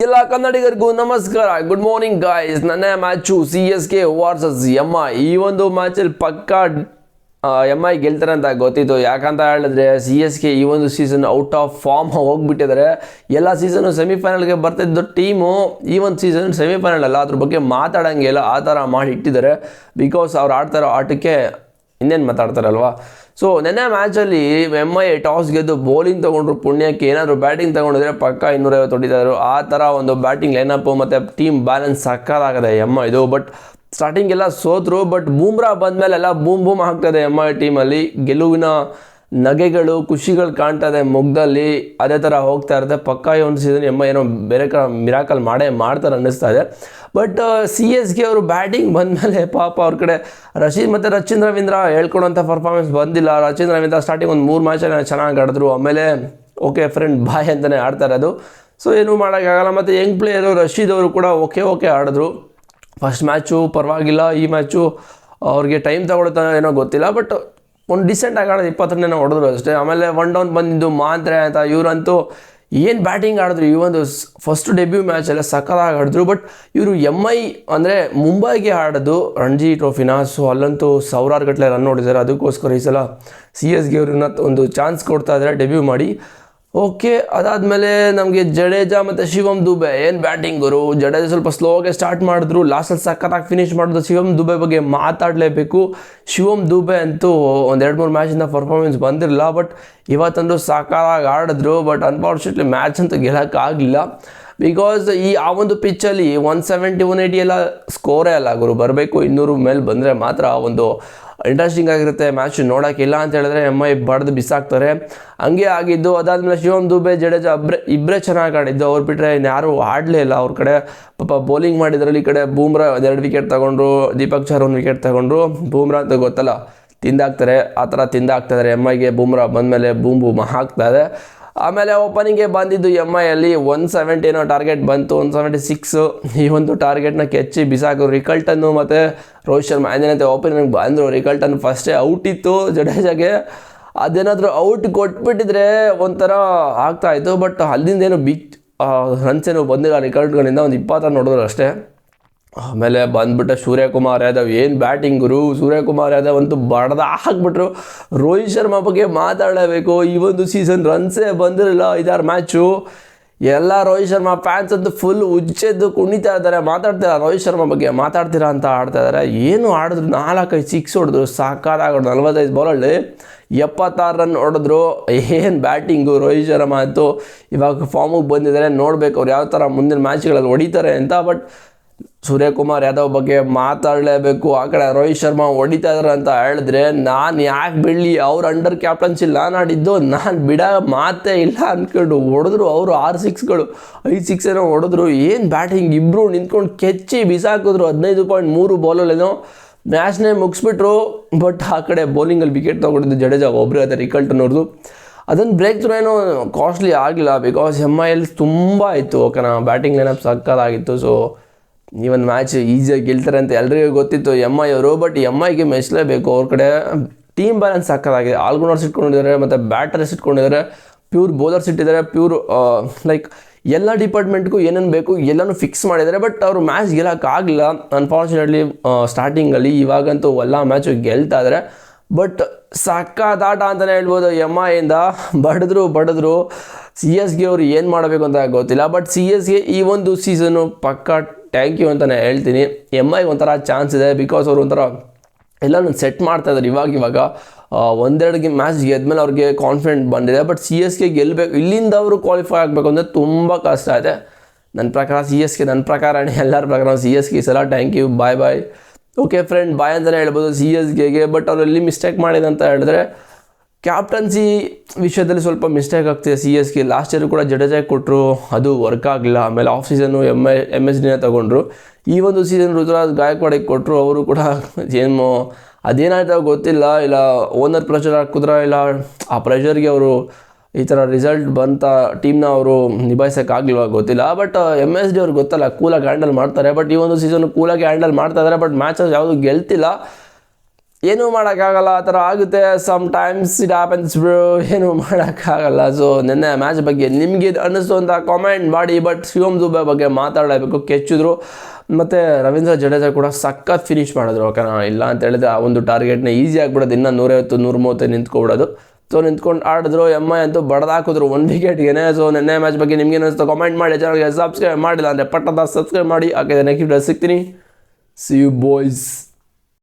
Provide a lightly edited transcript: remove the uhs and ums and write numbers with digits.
ಎಲ್ಲ ಕನ್ನಡಿಗರಿಗೂ ನಮಸ್ಕಾರ. Good morning guys. ನನ್ನ ಮ್ಯಾಚು CSK ವರ್ಸಸ್ MI. ಈ ಒಂದು ಮ್ಯಾಚಲ್ಲಿ ಪಕ್ಕಾ MI ಗೆಲ್ತಾರೆ ಅಂತ ಗೊತ್ತಿತ್ತು. ಯಾಕಂತ ಹೇಳಿದ್ರೆ CSK ಈ ಒಂದು ಸೀಸನ್ ಔಟ್ ಆಫ್ ಫಾರ್ಮ್ ಹೋಗ್ಬಿಟ್ಟಿದ್ದಾರೆ. ಎಲ್ಲ ಸೀಸನು ಸೆಮಿಫೈನಲ್ಗೆ ಬರ್ತಿದ್ದು ಟೀಮು ಈ ಒಂದು ಸೀಸನ್ ಸೆಮಿಫೈನಲ್ ಅಲ್ಲ, ಅದ್ರ ಬಗ್ಗೆ ಮಾತಾಡೋಂಗಿಲ್ಲ, ಆ ಥರ ಮಾಡಿ ಇಟ್ಟಿದ್ದಾರೆ. ಬಿಕಾಸ್ ಅವ್ರು ಆಡ್ತಾರೋ ಆಟಕ್ಕೆ ಇನ್ನೇನು ಮಾತಾಡ್ತಾರಲ್ವಾ. ಸೊ ನೆನ್ನೆ ಮ್ಯಾಚಲ್ಲಿ MI ಟಾಸ್ ಗೆದ್ದು ಬೌಲಿಂಗ್ ತೊಗೊಂಡ್ರು. ಪುಣ್ಯಕ್ಕೆ ಏನಾದರೂ ಬ್ಯಾಟಿಂಗ್ ತೊಗೊಂಡಿದ್ರೆ ಪಕ್ಕ 250 ಹೊಡಿತಾಯಿದ್ರು. ಆ ಥರ ಒಂದು ಬ್ಯಾಟಿಂಗ್ ಲೈನಪ್ಪು ಮತ್ತು ಟೀಮ್ ಬ್ಯಾಲೆನ್ಸ್ ಸಕ್ಕತ್ತಾಗಿದೆ MIದು. ಬಟ್ ಸ್ಟಾರ್ಟಿಂಗ್ ಎಲ್ಲ ಸೋತರು. ಬಟ್ ಬೂಮ್ರಾ ಬಂದಮೇಲೆ ಎಲ್ಲ ಬೂಮ್ ಆಗ್ತದೆ MI ಟೀಮಲ್ಲಿ. ಗೆಲುವಿನ ನಗೆಗಳು, ಖುಷಿಗಳು ಕಾಣ್ತದೆ ಮುಖದಲ್ಲಿ. ಅದೇ ಥರ ಹೋಗ್ತಾ ಇರುತ್ತೆ. ಪಕ್ಕ ಈ ಒಂದು ಸೀಸನ್ MI ಏನೋ ಬೇರೆ ಮಿರಾಕಲ್ ಮಾಡ್ತಾರೆ ಅನ್ನಿಸ್ತಾ ಇದೆ. ಬಟ್ CSK ಅವರು ಬ್ಯಾಟಿಂಗ್ ಬಂದಮೇಲೆ ಪಾಪ ಅವ್ರ ಕಡೆ ರಶೀದ್ ಮತ್ತು ರಚಿನ್ ರವೀಂದ್ರ ಹೇಳ್ಕೊಡೋಂಥ ಪರ್ಫಾರ್ಮೆನ್ಸ್ ಬಂದಿಲ್ಲ. ರಚಿನ್ ರವೀಂದ್ರ ಸ್ಟಾರ್ಟಿಂಗ್ ಒಂದು 3 ಮ್ಯಾಚಲ್ಲಿ ಚೆನ್ನಾಗಿ ಆಡಿದ್ರು. ಆಮೇಲೆ ಓಕೆ ಫ್ರೆಂಡ್ ಬಾಯ್ ಅಂತಲೇ ಆಡ್ತಾ ಇರೋದು. ಸೊ ಏನೂ ಮಾಡೋಕ್ಕಾಗಲ್ಲ. ಮತ್ತು ಯಂಗ್ ಪ್ಲೇಯರು ರಶೀದ್ ಅವರು ಕೂಡ ಓಕೆ ಆಡಿದ್ರು. ಫಸ್ಟ್ ಮ್ಯಾಚು ಪರವಾಗಿಲ್ಲ, ಈ ಮ್ಯಾಚು ಅವ್ರಿಗೆ ಟೈಮ್ ತಗೊಳ್ತಾ ಏನೋ ಗೊತ್ತಿಲ್ಲ. ಬಟ್ ಒಂದು ಡಿಸೆಂಟಾಗಿ ಆಡೋದು 20 ರನ್ ಹೊಡೆದ್ರು ಅಷ್ಟೇ. ಆಮೇಲೆ 1 ಡೌನ್ ಬಂದಿದ್ದು ಮಾಂತ್ರೆ ಅಂತ ಇವರಂತೂ ಏನು ಬ್ಯಾಟಿಂಗ್ ಆಡಿದ್ರು. ಈ ಒಂದು ಫಸ್ಟ್ ಡೆಬ್ಯೂ ಮ್ಯಾಚೆಲ್ಲ ಸಕ್ಕತ್ತಾಗಿ ಆಡಿದ್ರು. ಬಟ್ ಇವರು MI ಅಂದರೆ ಮುಂಬೈಗೆ ಆಡೋದು ರಣಜಿ ಟ್ರೋಫಿನ. ಸೊ ಅಲ್ಲಂತೂ ಸಾವಿರಾರು ಗಟ್ಟಲೆ ರನ್ ಹೊಡಿದ್ದಾರೆ. ಅದಕ್ಕೋಸ್ಕರ ಈ ಸಲ CSK ಅವ್ರನ್ನ ಒಂದು ಚಾನ್ಸ್ ಕೊಡ್ತಾ ಇದ್ದಾರೆ ಡೆಬ್ಯೂ ಮಾಡಿ. ಓಕೆ, ಅದಾದಮೇಲೆ ನಮಗೆ ಜಡೇಜಾ ಮತ್ತು ಶಿವಮ್ ದುಬೆ ಏನು ಬ್ಯಾಟಿಂಗರು. ಜಡೇಜಾ ಸ್ವಲ್ಪ ಸ್ಲೋಗೆ ಸ್ಟಾರ್ಟ್ ಮಾಡಿದ್ರು, ಲಾಸ್ಟಲ್ಲಿ ಸಕ್ಕತ್ತಾಗಿ ಫಿನಿಷ್ ಮಾಡಿದ್ರು. ಶಿವಮ್ ದುಬೆ ಬಗ್ಗೆ ಮಾತಾಡಲೇಬೇಕು. ಶಿವಮ್ ದುಬೆ ಅಂತೂ ಒಂದು 2-3 ಮ್ಯಾಚಿಂದ ಪರ್ಫಾರ್ಮೆನ್ಸ್ ಬಂದಿರಲಿಲ್ಲ. ಬಟ್ ಇವತ್ತಂದು ಸಕ್ಕತ್ತಾಗಿ ಆಡಿದ್ರು. ಬಟ್ ಅನ್ಫಾರ್ಚುನೇಟ್ಲಿ ಮ್ಯಾಚ್ ಅಂತೂ ಗೆಲ್ಲೋಕ್ಕಾಗಲಿಲ್ಲ. ಬಿಕಾಸ್ ಆ ಒಂದು ಪಿಚ್ಚಲ್ಲಿ 170, 180 ಎಲ್ಲ ಸ್ಕೋರೇ ಅಲ್ಲ ಗುರು. ಬರಬೇಕು 200 ಮೇಲೆ ಬಂದರೆ ಮಾತ್ರ ಒಂದು ಇಂಟ್ರೆಸ್ಟಿಂಗ್ ಆಗಿರುತ್ತೆ ಮ್ಯಾಚ್ ನೋಡೋಕ್ಕಿಲ್ಲ ಅಂತ ಹೇಳಿದ್ರೆ MI ಬಡ್ದು ಬಿಸಾಕ್ತಾರೆ. ಹಂಗೆ ಆಗಿದ್ದು. ಅದಾದಮೇಲೆ ಶಿವಮ್ ದುಬೆ, ಜಡೇಜಾ ಇಬ್ಬರೇ ಚೆನ್ನಾಗಿ ಆಡಿದ್ದು. ಅವ್ರು ಬಿಟ್ಟರೆ ಇನ್ಯಾರೂ ಆಡಲೇ ಇಲ್ಲ ಅವ್ರ ಕಡೆ. ಪಾಪ ಬೌಲಿಂಗ್ ಮಾಡಿದ್ರಲ್ಲಿ ಈ ಕಡೆ ಬೂಮ್ರಾ 2 ವಿಕೆಟ್ ತೊಗೊಂಡ್ರು, ದೀಪಕ್ ಚಹರ್ 1 ವಿಕೆಟ್ ತೊಗೊಂಡ್ರು. ಬೂಮ್ರಾ ಅಂತ ಗೊತ್ತಲ್ಲ, ತಿಂದಾಕ್ತಾರೆ. ಆ ಥರ ತಿಂದಾಕ್ತಾಯಿದ್ದಾರೆ MIಗೆ. ಬೂಮ್ರಾ ಬಂದಮೇಲೆ ಬೂಮ್ ಹಾಕ್ತಾಯಿದೆ. ಆಮೇಲೆ ಓಪನಿಂಗ್ಗೆ ಬಂದಿದ್ದು MIಯಲ್ಲಿ 170 ಏನೋ ಟಾರ್ಗೆಟ್ ಬಂತು, 176. ಈ ಒಂದು ಟಾರ್ಗೆಟ್ನ ಕೆಚ್ಚಿ ಬಿಸಾಕಿದ್ರು. ರಿಕಲ್ಟನ್ನು ಮತ್ತು ರೋಹಿತ್ ಶರ್ಮಾ ಅದೇನಂತೆ ಓಪನಿಂಗ್ ಬಂದರು. ರಿಕಲ್ಟನ್ ಫಸ್ಟೇ ಔಟ್ ಇತ್ತು ಜಡೇಜಾಗೆ. ಅದೇನಾದರೂ ಔಟ್ ಕೊಟ್ಬಿಟ್ಟಿದ್ರೆ ಒಂಥರ ಆಗ್ತಾಯಿತ್ತು. ಬಟ್ ಅಲ್ಲಿಂದ ಏನು ಬಿಗ್ ರನ್ಸ್ ಏನೋ ಬಂದಿಲ್ಲ ರಿಕಲ್ಟ್ಗಳಿಂದ. ಒಂದು 20 ರನ್ ಹೊಡೆದ್ರು ಅಷ್ಟೇ. ಆಮೇಲೆ ಬಂದ್ಬಿಟ್ಟು ಸೂರ್ಯಕುಮಾರ್ ಯಾದವ್ ಏನು ಬ್ಯಾಟಿಂಗರು. ಸೂರ್ಯಕುಮಾರ್ ಯಾದವ್ ಅಂತೂ ಬಡ್ದು ಹಾಕ್ಬಿಟ್ರು. ರೋಹಿತ್ ಶರ್ಮಾ ಬಗ್ಗೆ ಮಾತಾಡಲೇಬೇಕು. ಈ ಒಂದು ಸೀಸನ್ ರನ್ಸೇ ಬಂದಿರಲಿಲ್ಲ 5-6 ಮ್ಯಾಚು. ಎಲ್ಲ ರೋಹಿತ್ ಶರ್ಮಾ ಫ್ಯಾನ್ಸ್ ಅಂತೂ ಫುಲ್ ಉಜ್ಜೆದ್ದು ಕುಣಿತಾ ಇದ್ದಾರೆ. ಮಾತಾಡ್ತೀರಾ ರೋಹಿತ್ ಶರ್ಮಾ ಬಗ್ಗೆ ಮಾತಾಡ್ತೀರಾ ಅಂತ ಆಡ್ತಾ ಇದ್ದಾರೆ. ಏನು ಆಡಿದ್ರು, 4-5 ಸಿಕ್ಸ್ ಹೊಡೆದ್ರು. ಸಾಕಾಗಿ 45 ಬಾಲಲ್ಲಿ 76 ರನ್ ಹೊಡೆದ್ರು. ಏನು ಬ್ಯಾಟಿಂಗು ರೋಹಿತ್ ಶರ್ಮಾ ಅಂತೂ ಇವಾಗ ಫಾರ್ಮಿಗೆ ಬಂದಿದ್ದಾರೆ. ನೋಡಬೇಕು ಅವ್ರು ಯಾವ ಥರ ಮುಂದಿನ ಮ್ಯಾಚ್ಗಳಲ್ಲಿ ಹೊಡಿತಾರೆ ಅಂತ. ಬಟ್ ಸೂರ್ಯಕುಮಾರ್ ಯಾದವ್ ಬಗ್ಗೆ ಮಾತಾಡಲೇಬೇಕು. ಆ ಕಡೆ ರೋಹಿತ್ ಶರ್ಮಾ ಹೊಡಿತಾ ಇದ್ದಾರೆ ಅಂತ ಹೇಳಿದ್ರೆ ನಾನು ಯಾಕೆ ಬಿಡಲಿ, ಅವ್ರ ಅಂಡರ್ ಕ್ಯಾಪ್ಟನ್ಸಿ ನಾನು ಆಡಿದ್ದು, ನಾನು ಬಿಡೋ ಮಾತೇ ಇಲ್ಲ ಅಂದ್ಕೊಂಡು ಹೊಡೆದ್ರು. ಅವರು 6 ಸಿಕ್ಸ್ಗಳು 5 ಸಿಕ್ಸ್ ಏನೋ ಹೊಡೆದ್ರು. ಏನು ಬ್ಯಾಟಿಂಗ್, ಇಬ್ಬರು ನಿಂತ್ಕೊಂಡು ಕೆಚ್ಚಿ ಬಿಸಾಕಿದ್ರು. 15.3 ಬಾಲಲ್ಲೇನೋ ಮ್ಯಾಚ್ನೇ ಮುಗಿಸ್ಬಿಟ್ರು. ಬಟ್ ಆ ಕಡೆ ಬೌಲಿಂಗಲ್ಲಿ ವಿಕೆಟ್ ತೊಗೊಂಡಿದ್ದು ಜಡೇಜಾ ಒಬ್ಬರೇ. ಅದೇ ರಿಕಲ್ಟನ್ನವ್ರದ್ದು ಅದನ್ನು ಬ್ರೇಕ್ ಥ್ರೂ ಏನೋ ಕಾಸ್ಟ್ಲಿ ಆಗಿಲ್ಲ. ಬಿಕಾಸ್ MIಯಲ್ಲಿ ತುಂಬ ಇತ್ತು. ಓಕೆನಾ, ಬ್ಯಾಟಿಂಗ್ ಲೈನಪ್ ಸಕ್ಕತ್ತಾಗಿತ್ತು. ಸೊ ಈ ಒಂದು ಮ್ಯಾಚ್ ಈಸಿಯಾಗಿ ಗೆಲ್ತಾರೆ ಅಂತ ಎಲ್ರಿಗೂ ಗೊತ್ತಿತ್ತು MI ಅವರು. ಬಟ್ MIಗೆ ಮೆಚ್ಚಲೇಬೇಕು. ಅವ್ರ ಕಡೆ ಟೀಮ್ ಬ್ಯಾಲೆನ್ಸ್ ಸಕ್ಕತ್ತಾಗಿದೆ. ಆಲ್ರೌಂಡರ್ಸ್ ಇಟ್ಕೊಂಡಿದ್ದಾರೆ ಮತ್ತು ಬ್ಯಾಟರ್ಸ್ ಇಟ್ಕೊಂಡಿದ್ದಾರೆ, ಪ್ಯೂರ್ ಬೌಲರ್ಸ್ ಇಟ್ಟಿದ್ದಾರೆ, ಪ್ಯೂರ್ ಲೈಕ್ ಎಲ್ಲ ಡಿಪಾರ್ಟ್ಮೆಂಟ್ಗೂ ಏನೇನು ಬೇಕು ಎಲ್ಲನೂ ಫಿಕ್ಸ್ ಮಾಡಿದ್ದಾರೆ. ಬಟ್ ಅವರು ಮ್ಯಾಚ್ ಗೆಲ್ಲೋಕ್ಕಾಗಲಿಲ್ಲ ಅನ್ಫಾರ್ಚುನೇಟ್ಲಿ ಸ್ಟಾರ್ಟಿಂಗಲ್ಲಿ. ಇವಾಗಂತೂ ಎಲ್ಲ ಮ್ಯಾಚು ಗೆಲ್ತಾ ಇದ್ದಾರೆ. ಬಟ್ ಸಕ್ಕತ್ತಾಟ ಅಂತಲೇ ಹೇಳ್ಬೋದು. MIಯಿಂದ ಬಡಿದ್ರು. CSK ಅವರು ಏನು ಮಾಡಬೇಕು ಅಂತ ಗೊತ್ತಿಲ್ಲ. ಬಟ್ CSK ಈ ಒಂದು ಸೀಸನು ಪಕ್ಕ ಥ್ಯಾಂಕ್ ಯು ಅಂತಲೇ ಹೇಳ್ತೀನಿ. MIಗೆ ಒಂಥರ ಚಾನ್ಸ್ ಇದೆ. ಬಿಕಾಸ್ ಅವರು ಒಂಥರ ಎಲ್ಲನೂ ಸೆಟ್ ಮಾಡ್ತಾಯಿದ್ದಾರೆ. ಇವಾಗ 1-2 ಮ್ಯಾಚ್ ಗೆದ್ಮೇಲೆ ಅವ್ರಿಗೆ ಕಾನ್ಫಿಡೆಂಟ್ ಬಂದಿದೆ. ಬಟ್ CSK ಗೆಲ್ಲಬೇಕು. ಇಲ್ಲಿಂದ ಅವರು ಕ್ವಾಲಿಫೈ ಆಗಬೇಕು ಅಂದರೆ ತುಂಬ ಕಷ್ಟ ಇದೆ ನನ್ನ ಪ್ರಕಾರ. CSK ನನ್ನ ಪ್ರಕಾರ, ಎಲ್ಲರ ಪ್ರಕಾರ CSK ಈ ಸಲ thank you, bye. Okay friend, bye ಅಂತಲೇ ಹೇಳ್ಬೋದು CSKಗೆ. ಬಟ್ ಅವರಲ್ಲಿ ಮಿಸ್ಟೇಕ್ ಮಾಡಿದೆ ಅಂತ ಹೇಳಿದ್ರೆ ಕ್ಯಾಪ್ಟನ್ಸಿ ವಿಷಯದಲ್ಲಿ ಸ್ವಲ್ಪ ಮಿಸ್ಟೇಕ್ ಆಗ್ತಿದೆ CSK. ಲಾಸ್ಟ್ ಇಯರ್ ಕೂಡ ಜಡೇಜಾಗೆ ಕೊಟ್ಟರು, ಅದು ವರ್ಕ್ ಆಗಲಿಲ್ಲ. ಆಮೇಲೆ ಆಫ್ ಸೀಸನ್ನು MSDನೇ ತೊಗೊಂಡ್ರು. ಈ ಒಂದು ಸೀಸನ್ ಋತುರಾಜ್ ಗಾಯಕ್ವಾಡಿಗೆ ಕೊಟ್ಟರು. ಅವರು ಕೂಡ ಏನು ಅದೇನಾಯ್ತೋ ಗೊತ್ತಿಲ್ಲ. ಇಲ್ಲ ಓನರ್ ಪ್ರೆಷರ್ ಹಾಕಿದ್ರ, ಇಲ್ಲ ಆ ಪ್ರೆಷರ್ಗೆ ಅವರು ಈ ಥರ ರಿಸಲ್ಟ್ ಬಂತ ಟೀಮ್ನ ಅವರು ನಿಭಾಯಿಸೋಕ್ಕಾಗಲಿಲ್ಲ ಗೊತ್ತಿಲ್ಲ. ಬಟ್ MSD ಅವ್ರಿಗೆ ಗೊತ್ತಲ್ಲ, ಕೂಲಾಗಿ ಹ್ಯಾಂಡಲ್ ಮಾಡ್ತಾರೆ. ಬಟ್ ಈ ಒಂದು ಸೀಸನ್ ಕೂಲಾಗಿ ಹ್ಯಾಂಡಲ್ ಮಾಡ್ತಾ ಇದ್ದಾರೆ. ಬಟ್ ಮ್ಯಾಚಸ್ ಯಾವುದು ಗೆಲ್ತಿಲ್ಲ. ಏನೂ ಮಾಡೋಕ್ಕಾಗಲ್ಲ, ಆ ಥರ ಆಗುತ್ತೆ. Sometimes it happens bro, ಏನೂ ಮಾಡೋಕ್ಕಾಗಲ್ಲ. ಸೊ ನೆನ್ನೆ ಮ್ಯಾಚ್ ಬಗ್ಗೆ ನಿಮಗೆ ಅನ್ನಿಸ್ತು ಅಂತ ಕಾಮೆಂಟ್ ಮಾಡಿ. ಬಟ್ ಶಿವಮ್ ದುಬೆ ಬಗ್ಗೆ ಮಾತಾಡಲೇಬೇಕು. ಕೆಚ್ಚಿದ್ರು. ಮತ್ತು ರವೀಂದ್ರ ಜಡೇಜಾ ಕೂಡ ಸಖತ್ ಫಿನಿಶ್ ಮಾಡಿದ್ರು. ಓಕೆನಾ, ಇಲ್ಲ ಅಂತ ಹೇಳಿದ್ರೆ ಆ ಒಂದು ಟಾರ್ಗೆಟ್ನ ಈಸಿ ಆಗಿಬಿಡೋದು. ಇನ್ನೂ 150 130 ನಿಂತ್ಕೊಬಿಡೋದು. ಸೊ ನಿಂತ್ಕೊಂಡು ಆಡಿದ್ರು. ಎಂಐ ಬಡ್ದಾಕಿದ್ರು 1 ವಿಕೆಟ್ಗೆ. ಸೊ ನೆನ್ನೆ ಮ್ಯಾಚ್ ಬಗ್ಗೆ ನಿಮ್ಗೆ ಅನ್ನಿಸ್ತು ಕಾಮೆಂಟ್ ಮಾಡಿ. ಚಾನಲ್ಗೆ ಸಬ್ಸ್ಕ್ರೈಬ್ ಮಾಡಿಲ್ಲ ಅಂದರೆ ಪಟ್ಟದ ಸಬ್ಸ್ಕ್ರೈಬ್ ಮಾಡಿ. ಹಾಕಿದ್ರೆ ನೆಕ್ಸ್ಟ್ ವಿಡಿಯೋ ಸಿಗ್ತೀನಿ. See you boys.